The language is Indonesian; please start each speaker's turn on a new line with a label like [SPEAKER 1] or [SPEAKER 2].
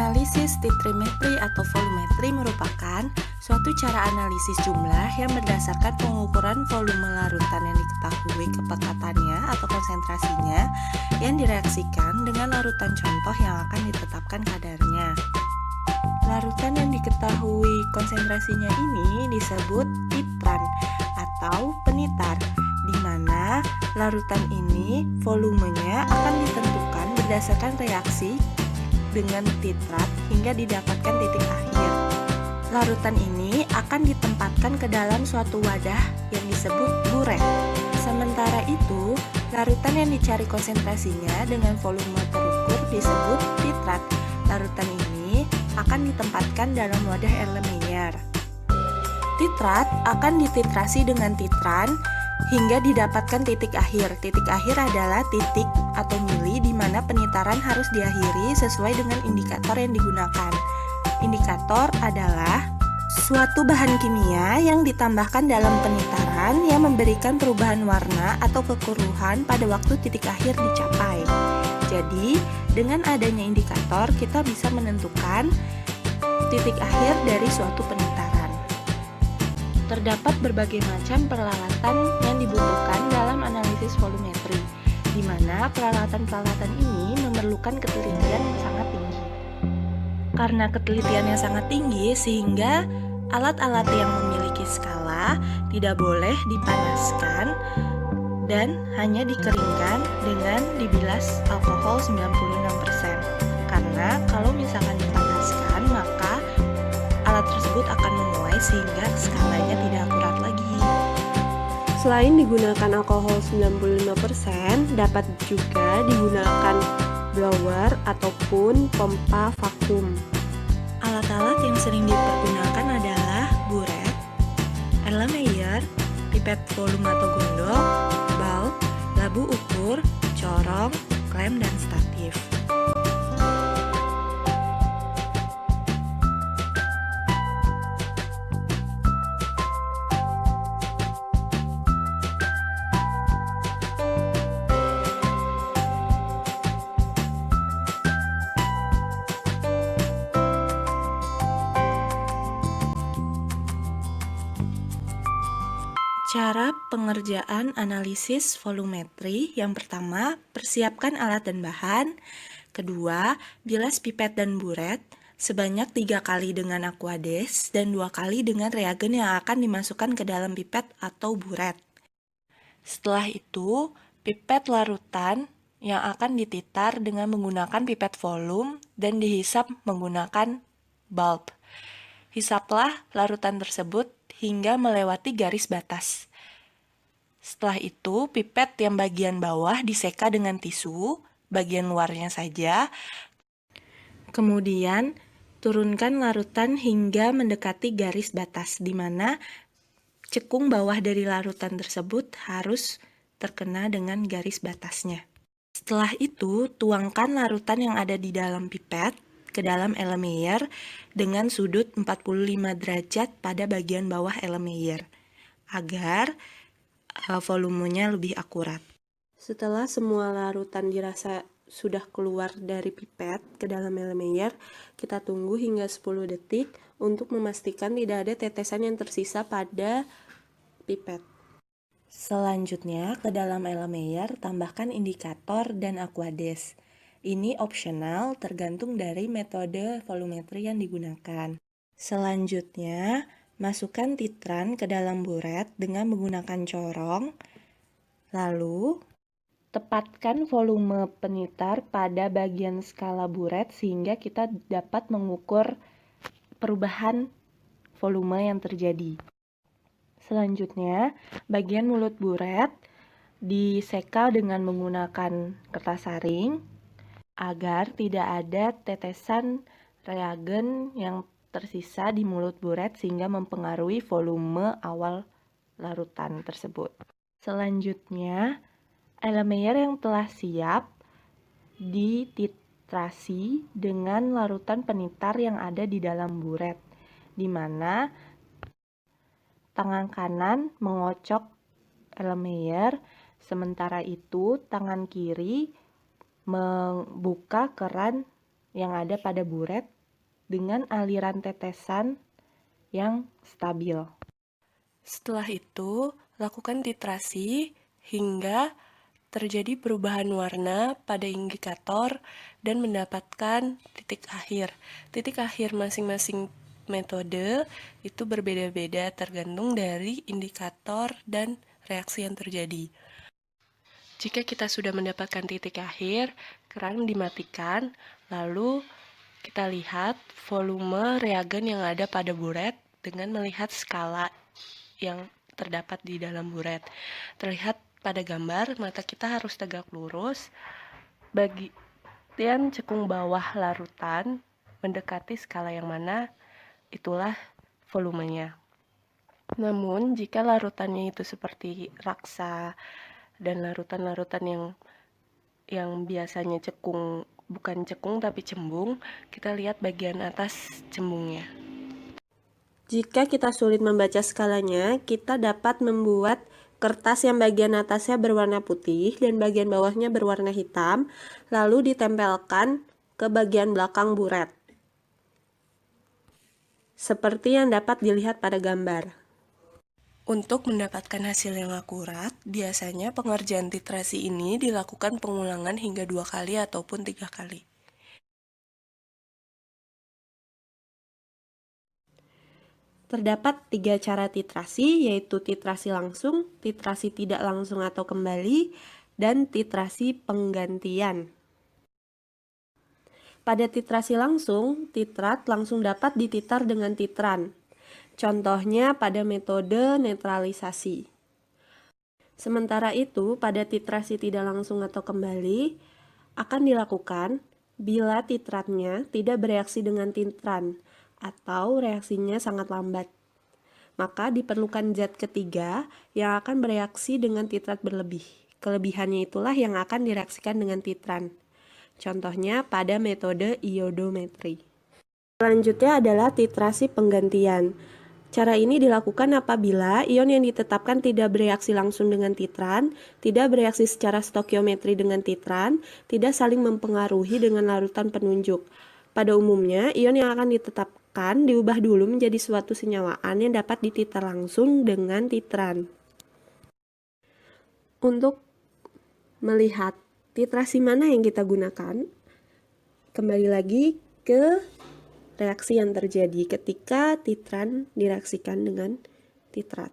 [SPEAKER 1] Analisis titrimetri atau volumetri merupakan suatu cara analisis jumlah yang berdasarkan pengukuran volume larutan yang diketahui kepekatannya atau konsentrasinya yang direaksikan dengan larutan contoh yang akan ditetapkan kadarnya. Larutan yang diketahui konsentrasinya ini disebut titran atau penitar, di mana larutan ini volumenya akan ditentukan berdasarkan reaksi dengan titrat hingga didapatkan titik akhir. Larutan ini akan ditempatkan ke dalam suatu wadah yang disebut buret. Sementara itu, larutan yang dicari konsentrasinya dengan volume terukur disebut titrat. Larutan ini akan ditempatkan dalam wadah Erlenmeyer. Titrat akan dititrasi dengan titran hingga didapatkan titik akhir. Titik akhir adalah titik atau mili di mana penitaran harus diakhiri sesuai dengan indikator yang digunakan. Indikator adalah suatu bahan kimia yang ditambahkan dalam penitaran yang memberikan perubahan warna atau kekeruhan pada waktu titik akhir dicapai. Jadi, dengan adanya indikator, kita bisa menentukan titik akhir dari suatu penitaran. Terdapat berbagai macam peralatan yang dibutuhkan dalam analisis volumetri, di mana peralatan-peralatan ini memerlukan ketelitian yang sangat tinggi. Karena ketelitian yang sangat tinggi, sehingga alat-alat yang memiliki skala tidak boleh dipanaskan dan hanya dikeringkan dengan dibilas alkohol 96%. Karena kalau misalkan dipanaskan, maka alat tersebut akan menguai sehingga skalanya tidak akurat lagi.
[SPEAKER 2] Selain digunakan alkohol 95%, dapat juga digunakan blower ataupun pompa vakum.
[SPEAKER 1] Alat-alat yang sering dipergunakan adalah buret, Erlenmeyer, pipet volume atau gondok, bulb, labu ukur, corong, klem, dan statif. Cara pengerjaan analisis volumetri: yang pertama, persiapkan alat dan bahan. Kedua, bilas pipet dan buret sebanyak 3 kali dengan aquades dan 2 kali dengan reagen yang akan dimasukkan ke dalam pipet atau buret. Setelah itu, pipet larutan yang akan dititar dengan menggunakan pipet volume dan dihisap menggunakan bulb. Hisaplah larutan tersebut hingga melewati garis batas. Setelah itu, pipet yang bagian bawah diseka dengan tisu, bagian luarnya saja. Kemudian, turunkan larutan hingga mendekati garis batas, di mana cekung bawah dari larutan tersebut harus terkena dengan garis batasnya. Setelah itu, tuangkan larutan yang ada di dalam pipet ke dalam Erlenmeyer dengan sudut 45 derajat pada bagian bawah Erlenmeyer agar volumenya lebih akurat.
[SPEAKER 2] Setelah semua larutan dirasa sudah keluar dari pipet ke dalam Erlenmeyer, kita tunggu hingga 10 detik untuk memastikan tidak ada tetesan yang tersisa pada pipet.
[SPEAKER 1] Selanjutnya, ke dalam Erlenmeyer tambahkan indikator dan aquades. Ini opsional tergantung dari metode volumetri yang digunakan. Selanjutnya, masukkan titran ke dalam buret dengan menggunakan corong. Lalu, tepatkan volume penitar pada bagian skala buret sehingga kita dapat mengukur perubahan volume yang terjadi. Selanjutnya, bagian mulut buret diseka dengan menggunakan kertas saring agar tidak ada tetesan reagen yang tersisa di mulut buret sehingga mempengaruhi volume awal larutan tersebut. Selanjutnya, Erlenmeyer yang telah siap dititrasi dengan larutan penitar yang ada di dalam buret, di mana tangan kanan mengocok Erlenmeyer, sementara itu tangan kiri membuka keran yang ada pada buret
[SPEAKER 2] dengan aliran tetesan yang stabil.
[SPEAKER 1] Setelah itu, lakukan titrasi hingga terjadi perubahan warna pada indikator dan mendapatkan titik akhir. Titik akhir masing-masing metode itu berbeda-beda tergantung dari indikator dan reaksi yang terjadi. Jika kita sudah mendapatkan titik akhir, keran dimatikan, lalu kita lihat volume reagen yang ada pada buret dengan melihat skala yang terdapat di dalam buret. Terlihat pada gambar, mata kita harus tegak lurus. Bagian cekung bawah larutan mendekati skala yang mana, itulah volumenya. Namun, jika larutannya itu seperti raksa dan larutan-larutan yang biasanya cekung, bukan cekung tapi cembung, kita lihat bagian atas cembungnya.
[SPEAKER 2] Jika kita sulit membaca skalanya, kita dapat membuat kertas yang bagian atasnya berwarna putih dan bagian bawahnya berwarna hitam, lalu ditempelkan ke bagian belakang buret. Seperti yang dapat dilihat pada gambar.
[SPEAKER 1] Untuk mendapatkan hasil yang akurat, biasanya pengerjaan titrasi ini dilakukan pengulangan hingga 2 kali ataupun 3 kali.
[SPEAKER 2] Terdapat 3 cara titrasi, yaitu titrasi langsung, titrasi tidak langsung atau kembali, dan titrasi penggantian. Pada titrasi langsung, titrat langsung dapat dititar dengan titran. Contohnya pada metode netralisasi. Sementara itu, pada titrasi tidak langsung atau kembali, akan dilakukan bila titratnya tidak bereaksi dengan titran atau reaksinya sangat lambat. Maka diperlukan zat ketiga yang akan bereaksi dengan titrat berlebih. Kelebihannya itulah yang akan direaksikan dengan titran. Contohnya pada metode iodometri. Selanjutnya adalah titrasi penggantian. Cara ini dilakukan apabila ion yang ditetapkan tidak bereaksi langsung dengan titran, tidak bereaksi secara stokiometri dengan titran, tidak saling mempengaruhi dengan larutan penunjuk. Pada umumnya, ion yang akan ditetapkan diubah dulu menjadi suatu senyawaan yang dapat dititar langsung dengan titran. Untuk melihat titrasi mana yang kita gunakan, kembali lagi ke reaksi yang terjadi ketika titran direaksikan dengan titrat.